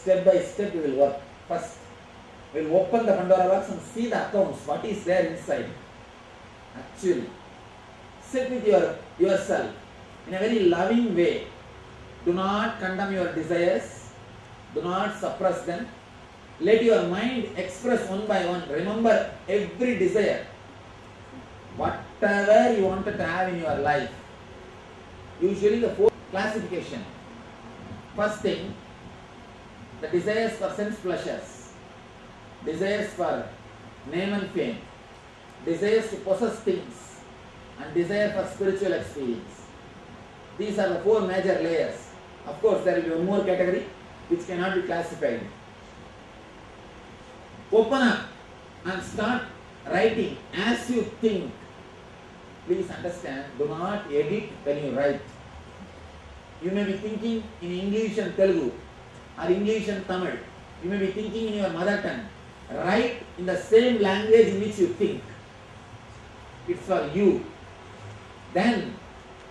step by step we will work. First, we will open the Pandora box and see the accounts, what is there inside. Actually, sit with yourself in a very loving way. Do not condemn your desires. Do not suppress them. Let your mind express one by one. Remember every desire. Whatever you wanted to have in your life. Usually the fourth classification. First thing, the desires for sense pleasures. Desires for name and fame. Desires to possess things. And desire for spiritual experience. These are the four major layers. Of course, there will be one more category which cannot be classified. Open up and start writing as you think. Please understand, do not edit when you write. You may be thinking in English and Telugu or English and Tamil. You may be thinking in your mother tongue. Write in the same language in which you think. It's for you. Then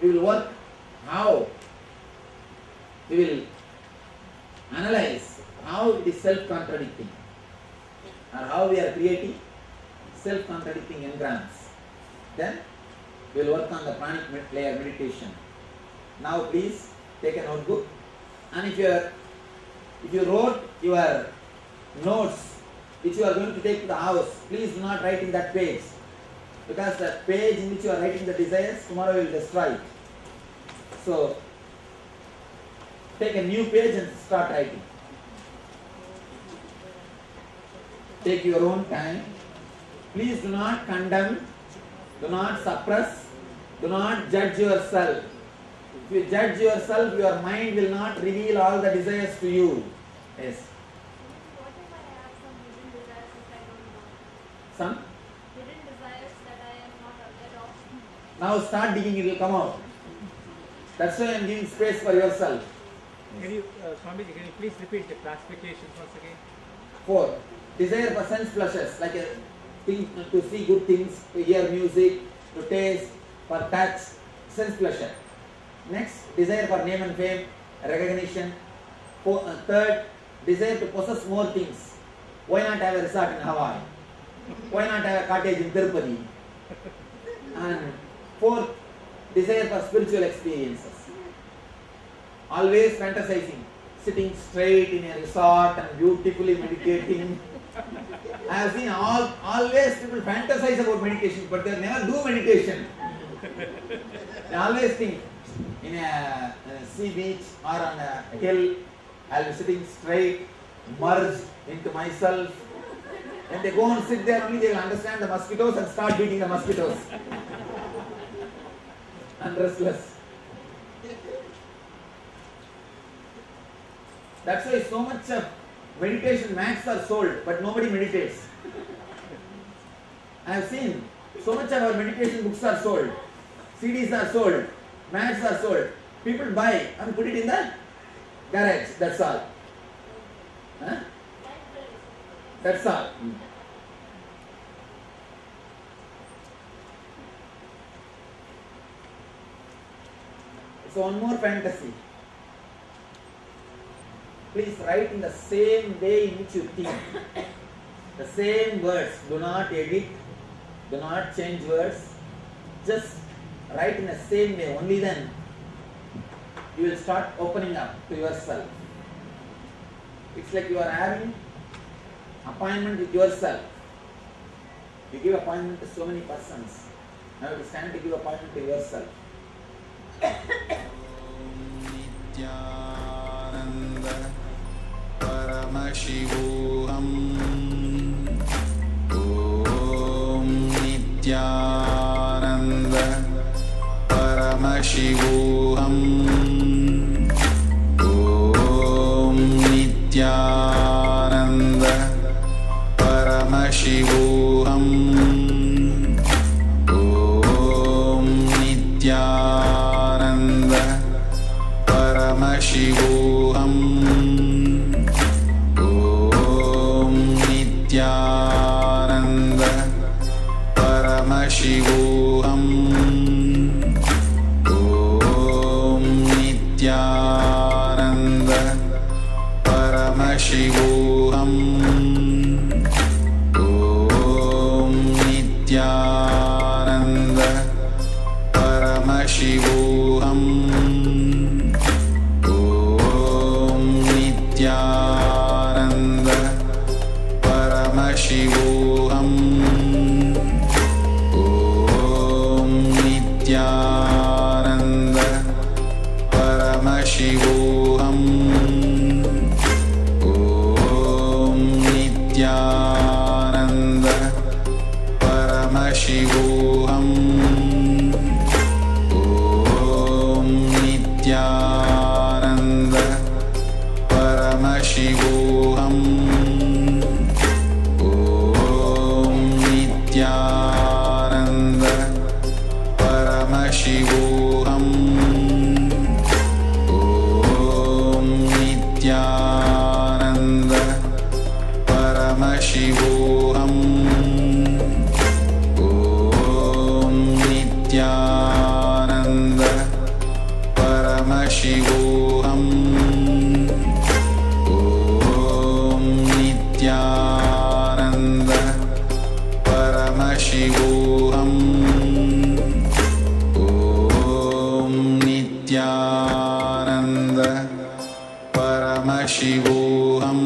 we will work how we will analyze how it is self-contradicting or how we are creating self-contradicting engrams. Then we will work on the pranic layer meditation. Now please take a notebook, and if you wrote your notes which you are going to take to the house, please do not write in that page, because the page in which you are writing the desires, tomorrow you will destroy it. So take a new page and start writing. Take your own time. Please do not condemn, do not suppress, do not judge yourself. If you judge yourself, your mind will not reveal all the desires to you. Yes. What if I have some hidden desires which I don't know? Some? Hidden desires that I am not aware of. Now start digging, it will come out. That's why I am giving space for yourself. Can you, Swamiji, can you please repeat the classifications once again? 4. Desire for sense pleasures, like a thing to see good things, to hear music, to taste, for touch, sense pleasure. Next, desire for name and fame, recognition. Third, desire to possess more things. Why not have a resort in Hawaii? Why not have a cottage in Tirupati? And fourth, desire for spiritual experiences. Always fantasizing, sitting straight in a resort and beautifully meditating. I have seen always people fantasize about meditation, but they never do meditation. They always think in a sea beach or on a hill, I will be sitting straight, merged into myself. When they go and sit there, only they will understand the mosquitoes and start beating the mosquitoes. And restless. That's why so much of meditation mats are sold, but nobody meditates. I have seen so much of our meditation books are sold, CDs are sold, mats are sold. People buy and put it in the garage, that's all. Huh? That's all. So one more fantasy. Please write in the same way in which you think. The same words. Do not edit. Do not change words. Just write in the same way. Only then you will start opening up to yourself. It's like you are having appointment with yourself. You give appointment to so many persons. Now it is time to give appointment to yourself. Paramashivoham Om Nityananda Paramashivoham Om Nityananda Paramashivoham Om Nityananda Paramashivoham Nityananda Paramashivoham Om Nityananda Paramashivoham Shivoham. Om Nityananda Paramashivoham. Om Nityananda Paramashivoham. Om Nityananda Paramashivoham. Om Nityananda Paramashivoham. Om Nityananda Paramashivoham. Om Nityananda Paramashivoham. Om Nityananda Paramashivoham. Om Nityananda Paramashivoham. Om Nityananda Paramashivoham. Om Nityananda Paramashivoham.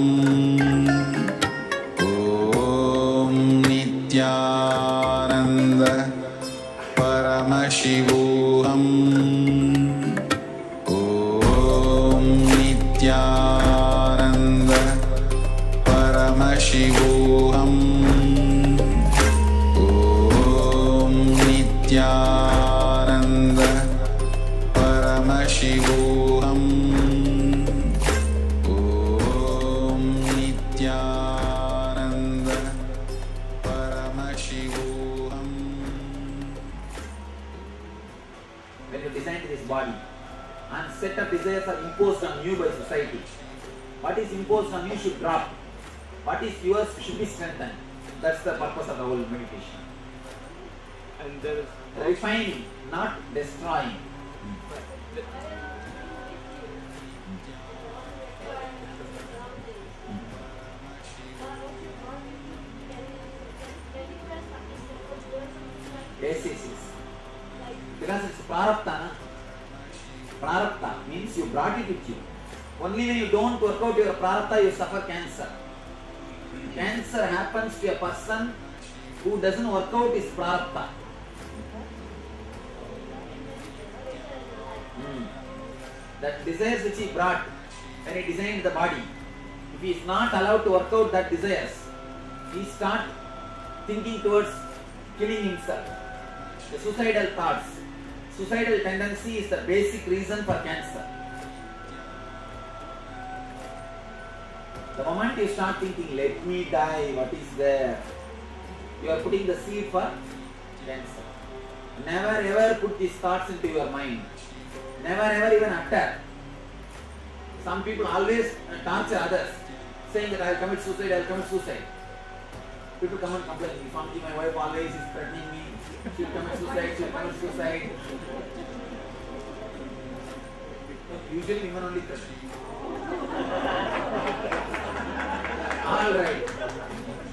Om Nityananda Paramashivoham. Om Nityananda Paramashivoham. Om Nityananda Paramashivoham. Om Nityananda Paramashivoham. When you designed this body, and set of desires are imposed on you by society. What is imposed on you should drop. What is yours should be strengthened. That's the purpose of the whole meditation. And there is Refining, not destroying. Yes. Because it's prarabdha. Na? Prarabdha means you brought it with you. Only when you don't work out your prarabdha, you suffer cancer. Cancer happens to a person who doesn't work out his prarabdha. That desires which he brought when he designed the body, if he is not allowed to work out that desires, he starts thinking towards killing himself. The suicidal thoughts. Suicidal tendency is the basic reason for cancer. The moment you start thinking, let me die, what is there? You are putting the seed for cancer. Never ever put these thoughts into your mind. Never ever even utter. Some people always torture others, saying that I will commit suicide, I will commit suicide. People come and complain, Swamiji, my wife always is threatening me, she will commit suicide, she will commit suicide. Usually women only threaten.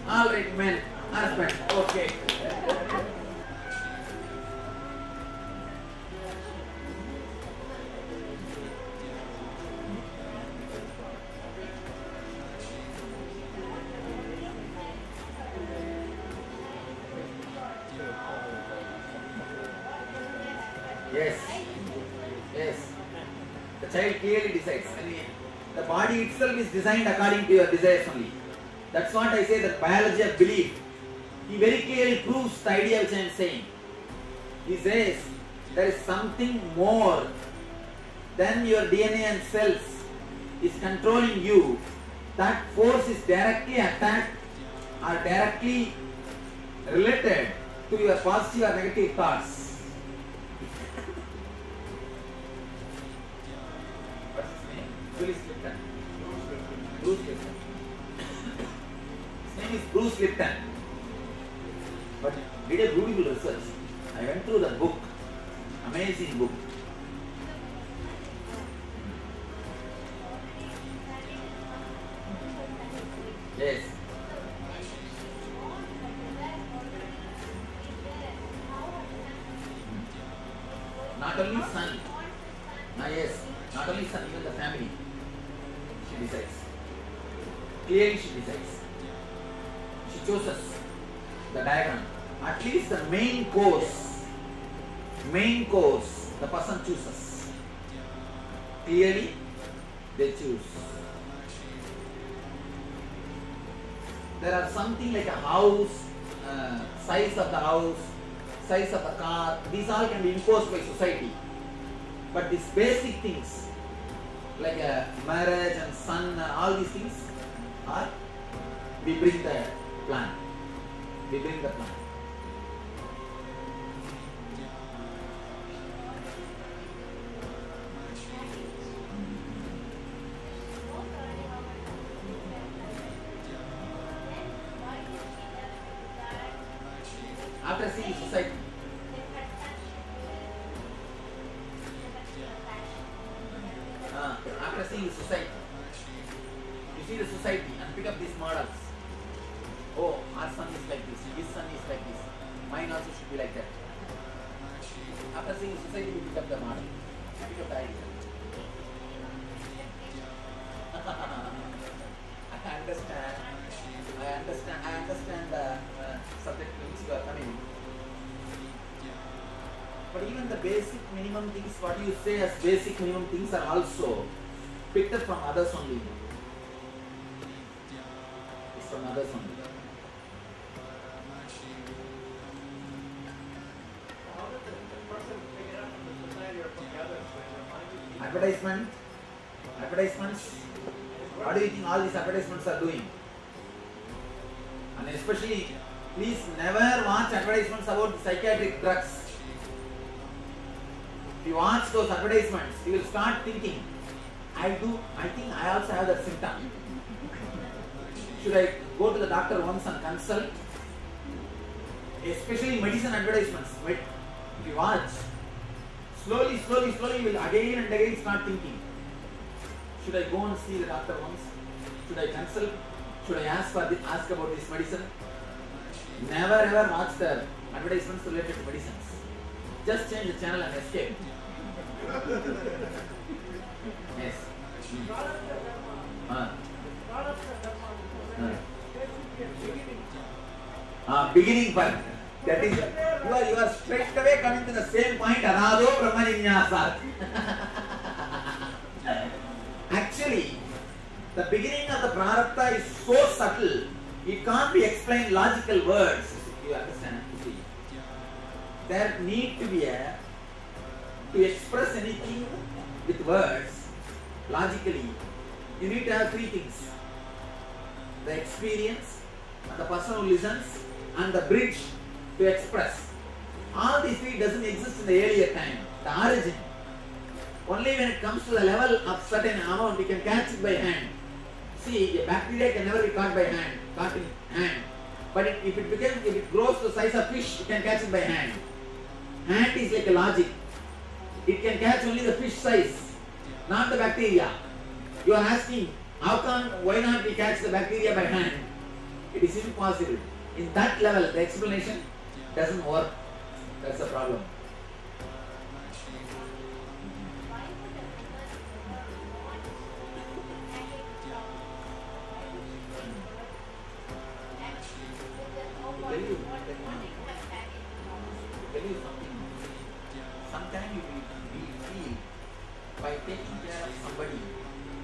Alright, men, husband, okay. Yes. The child clearly decides. The body itself is designed according to your desires only. That's what I say, the biology of belief. He very clearly proves the idea which I am saying. He says there is something more than your DNA and cells is controlling you. That force is directly attacked or directly related to your positive or negative thoughts. What's his name? Bruce Lipton. His name is Bruce Lipton. But he did a beautiful research. I went through the book. Amazing book. Yes. Not only son. Yes. Not only son, even the family. She decides. Clearly she decides. She chooses the diagram. At least the main course, the person chooses. Clearly, they choose. There are something like a house, size of the house, size of the car, these all can be imposed by society. But these basic things, like a marriage and son, all these things are, we bring the plan. We bring the plan. After seeing society, after seeing the society, you see the society and pick up these models. Oh, our son is like this, his son is like this, mine also should be like that. After seeing the society, we pick up the model, pick up the idea. I understand the subject which you are coming. But even the basic minimum things, what you say as basic minimum things are also picked up from others only. It's from others only. How does the person pick it up from the society or from the others when they're finding Advertisements. What do you think all these advertisements are doing? And especially, please never watch advertisements about psychiatric drugs. If you watch those advertisements, you will start thinking, I think I also have that symptom. Should I go to the doctor once and consult? Especially medicine advertisements. If you watch, slowly you will again and again start thinking, should I go and see the doctor once? Should I consult? Should I ask about this medicine? Never ever watch the advertisements related to medicines. Just change the channel and escape. Yes. Beginning part. That is, you are straight away coming to the same point. Anado Brahma Jinyasat. Actually, the beginning of the prarabdha is so subtle, it can't be explained logical words. You understand? See, there need to be to express anything with words logically, you need to have three things: the experience, and the person who listens, and the bridge to express. All these three doesn't exist in the earlier time, the origin. Only when it comes to the level of certain amount, we can catch it by hand. See, a bacteria can never be caught by hand, caught in hand. But if it grows to the size of fish, you can catch it by hand. Hand is like a logic. It can catch only the fish size, not the bacteria. You are asking, why not we catch the bacteria by hand? It is impossible. In that level, the explanation doesn't work. That's the problem. Tell you something. Sometimes we feel by taking care of somebody,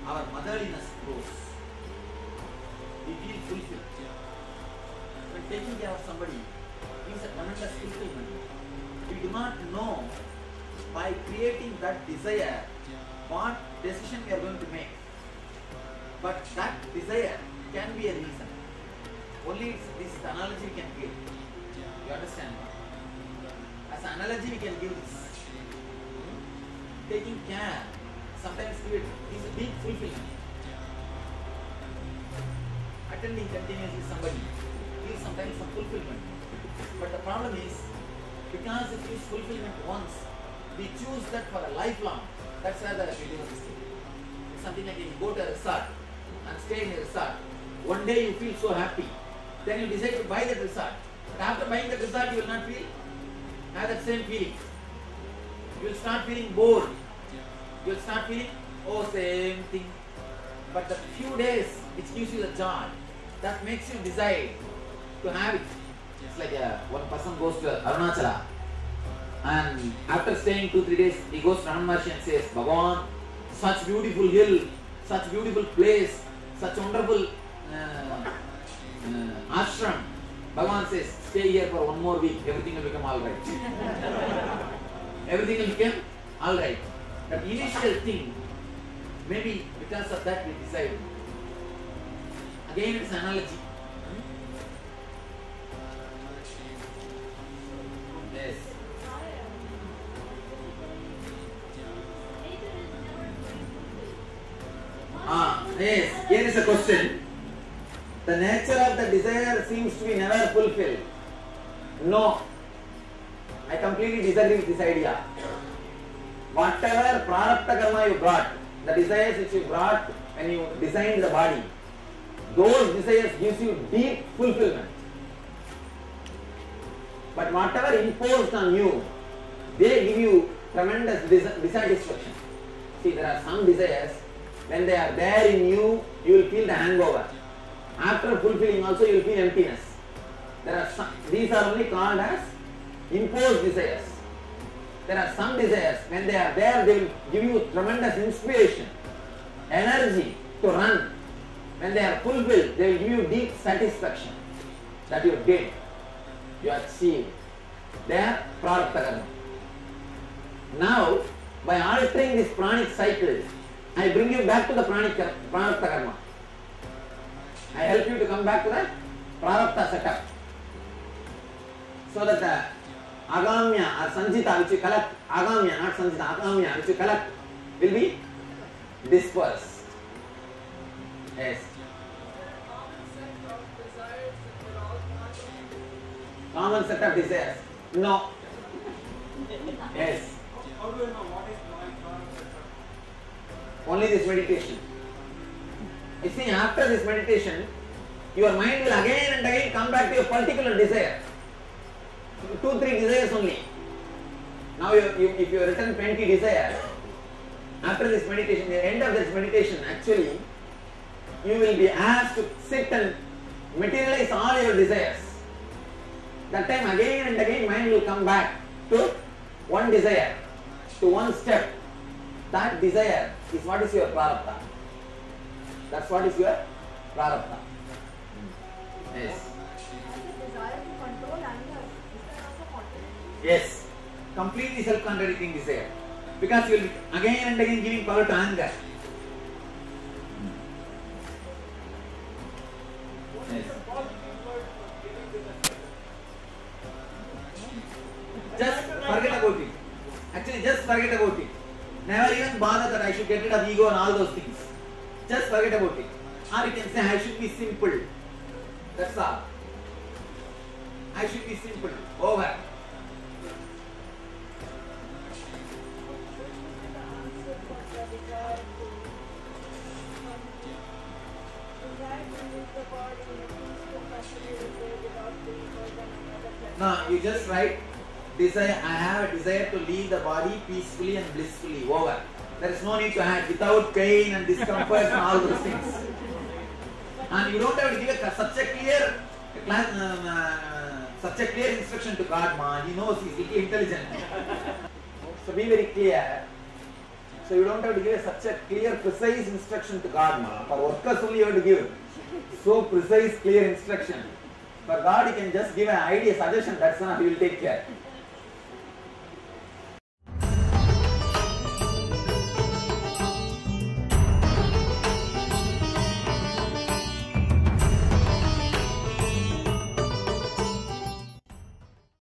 our motherliness grows. We feel fulfilled. When taking care of somebody gives a tremendous fulfillment. We do not know by creating that desire what decision we are going to make. But that desire can be a reason. Only this analogy we can give. You understand? As an analogy we can give this. Taking care sometimes gives a big fulfillment. Attending continuously somebody gives sometimes some fulfillment. But the problem is, because it gives fulfillment once, we choose that for a lifelong. That's where the video is. It's something like you go to a resort and stay in a resort. One day you feel so happy. Then you decide to buy that resort. But after buying that resort, you will not have that same feeling. You will start feeling bored. You will start feeling, oh, same thing. But the few days which gives you the joy, that makes you decide to have it. It's like one person goes to Arunachala, and after staying 2-3 days, he goes to Ramana Maharshi and says, Bhagavan, such beautiful hill, such beautiful place, such wonderful ashram. Bhagavan says, stay here for 1 more week, everything will become alright. Everything will become alright. That initial thing, maybe because of that we decide. Again, it's an analogy. Yes. Yes. Here is a question. The nature of the desire seems to be never fulfilled. No. I completely disagree with this idea. Whatever prarabdha karma you brought, the desires which you brought when you designed the body, those desires gives you deep fulfillment. But whatever imposed on you, they give you tremendous dissatisfaction. See, there are some desires, when they are there in you, you will feel the hangover. After fulfilling also, you will feel emptiness. There are some, these are only called as imposed desires. There are some desires, when they are there, they will give you tremendous inspiration, energy to run. When they are fulfilled, they will give you deep satisfaction that you did, you achieved. They are prarabdha karma. Now, by altering this pranic cycle, I bring you back to the prarabdha karma. I help you to come back to the prarabdha setup. So that the agamya or sanjita which you collect, agamya, not sanjita, agamya which you collect will be dispersed. Yes. Common set of desires. No. Yes. How do you know what is non-prarabdha? Only this meditation. You see, after this meditation, your mind will again and again come back to your particular desire. 2-3 desires only. Now, if you have written 20 desires, after this meditation, the end of this meditation, actually, you will be asked to sit and materialize all your desires. That time again and again mind will come back to one desire, to one step. That desire is what is your prarabdha. That's what is your prarabdha. Yes. Desire to control anger. Is that also contradictory? Yes. Completely self-contradicting desire. Because you will be again and again giving power to anger. Yes. Just forget about it. Actually, just forget about it. Never even bother that I should get rid of ego and all those things. Just forget about it. Or you can say, I should be simple. That's all. I should be simple. Over. No, you just write, desire. I have a desire to leave the body peacefully and blissfully. Over. There is no need to add without pain and discomfort and all those things. And you don't have to give such a clear instruction to God, man. He knows, he's little intelligent. So be very clear. So you don't have to give such a clear, precise instruction to God, man. For workers only you have to give so precise, clear instruction. For God, you can just give an idea, suggestion. That's enough. He will take care.